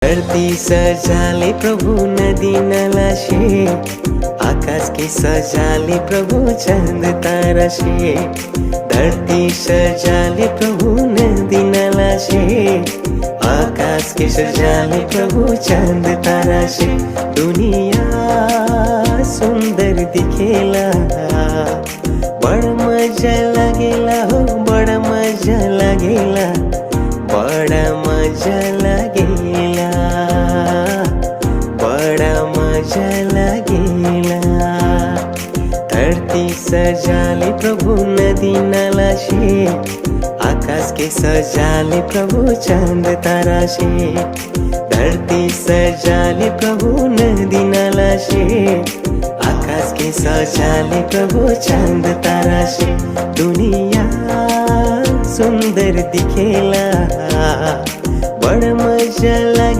धरती सजाले प्रभु नदी नाला से, आकाश के सजाले प्रभु चांद तारा से। धरती सजाले प्रभु नदी नाला से, आकाश के सजाले प्रभु चांद तारा से। दुनिया सुंदर दिखेला, बड़ा मजा लगेला हो, बड़ा मजा लगेला, बड़ा मजा लगेला, बड़ा मजा लगेला। धरती सजाले प्रभु नदी नाला से, आकाश के सजाले प्रभु चांद तारा से। धरती सजाले प्रभु नदी नाला से, आकाश के सजाले प्रभु चांद तारा से। दुनिया सुंदर दिखेला, बड़ा मजा लगे।